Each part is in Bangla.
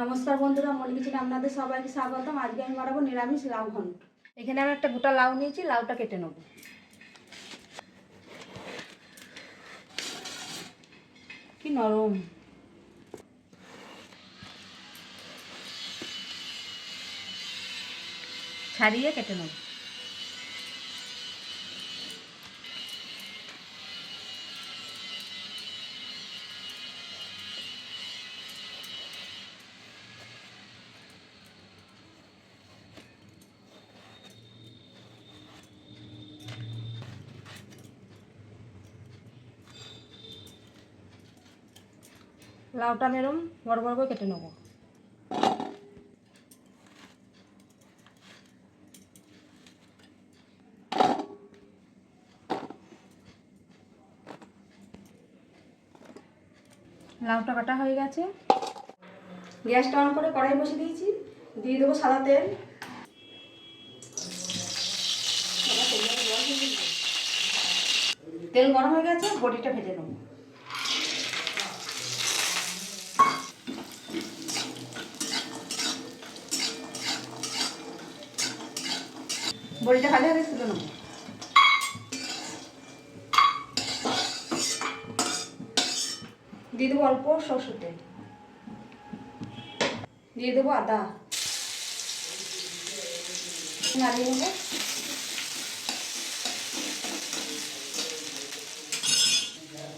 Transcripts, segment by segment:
নমস্কার বন্ধুরা, মনি কিচেনে আপনাদের সবাইকে স্বাগতম। আজকে আমি বানাবো নিরামিষ লাউ ঘন্ট। এখানে আমি একটা গোটা লাউ নিয়েছি, লাউটা কেটে নেব। কি নরম! ছাড়িয়ে কেটে নেব। লাউটা এরম বড় বড় করে কেটে নেব। লাউটা কাটা হয়ে গেছে। গ্যাসটা অন করে কড়াই বসিয়ে দিয়েছি। দিয়ে দেবো সাদা তেল। তেল গরম হয়ে গেছে, বড়িটা ভেজে নেব। বড়িটা ভালো হবে তুলে নেব। দিয়ে দেবো অল্প সরষের তেল। দিয়ে দেবো আদা, নাড়িয়ে নেবো।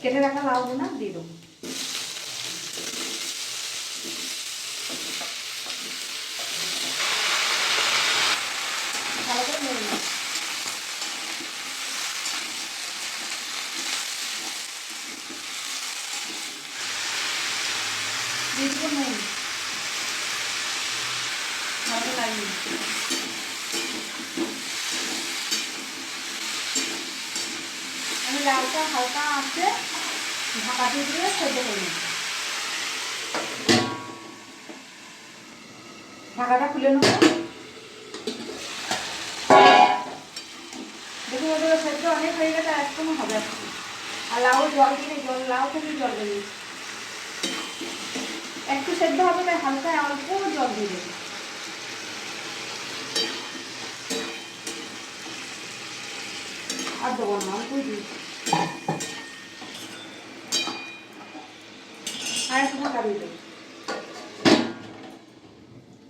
কেটে রাখা লাউগুলো দিয়ে দেবো। ভালো করে নেড়ে নেব। দিয়ে দেবো নুন, ভালো লাগিয়ে আমি লাউটা হালকা আছে ঢাকা দিয়ে সেদ্ধ করে নেব। ঢাকাটা খুলে নেব। দেখুন ওদের সেদ্ধ অনেক হয়ে গেছে, আর একদম হবে। আর লাউ জল দিয়ে লাউ থেকে জল বেরিয়েছে। একটু সেদ্ধ হবে, তাই হালকা অল্প জল দিয়ে দেবে। আর দেবো না, অল্পই দিই। আর একটু ঢাকা দিয়ে দেবো।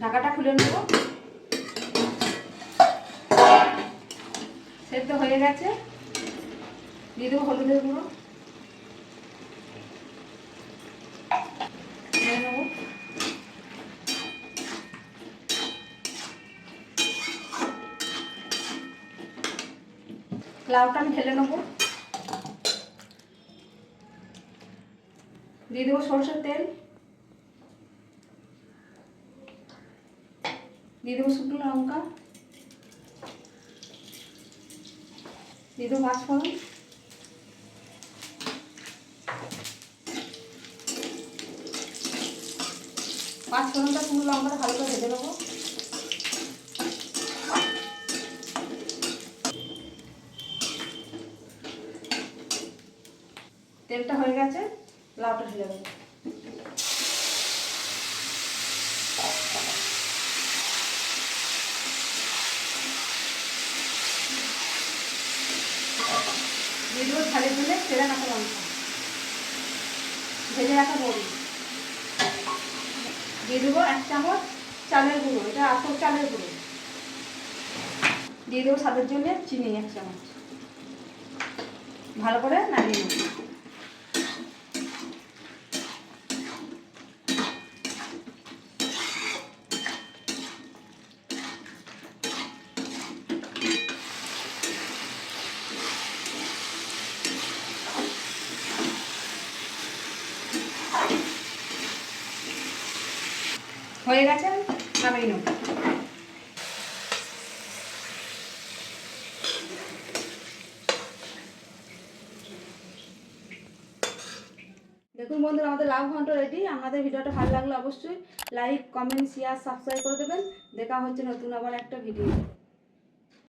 ঢাকাটা খুলে নেব। সেদ্ধ হয়ে গেছে। দিয়ে দেবো হলুদের গুঁড়ো, দিয়ে নেবো। লাউটা আমি ঢেলে নেবো। দিয়ে দেবো সরষের তেল, দিয়ে দেবো শুকনো লঙ্কা, দিয়ে দেবো পাঁচফোড়ন, পাঁচফোড়নটা শুকনো লঙ্কাটা ভালো করে ভেজে নেবো। তেলটা হয়ে গেছে, লাউটা ঢেলে দেবো। দিয়ে দেবো ঝালে ঝুলে ছেড়ে রাখা লঙ্কা, ভেজে রাখা বড়ি। দিয়ে দেবো 1 চামচ চালের গুঁড়ো, এটা আসল চালের গুঁড়ো। দিয়ে দেবো স্বাদের জন্য চিনি 1 চামচ। ভালো করে নাড়িয়ে নেব। হয়ে গেছে, নামিয়ে নেব। দেখুন বন্ধুরা, আমাদের লাউ ঘন্ট রেডি। আমাদের ভিডিওটা ভালো লাগলে অবশ্যই লাইক, কমেন্ট, শেয়ার, সাবস্ক্রাইব করে দেবেন। দেখা হচ্ছে নতুন আবার একটা ভিডিও।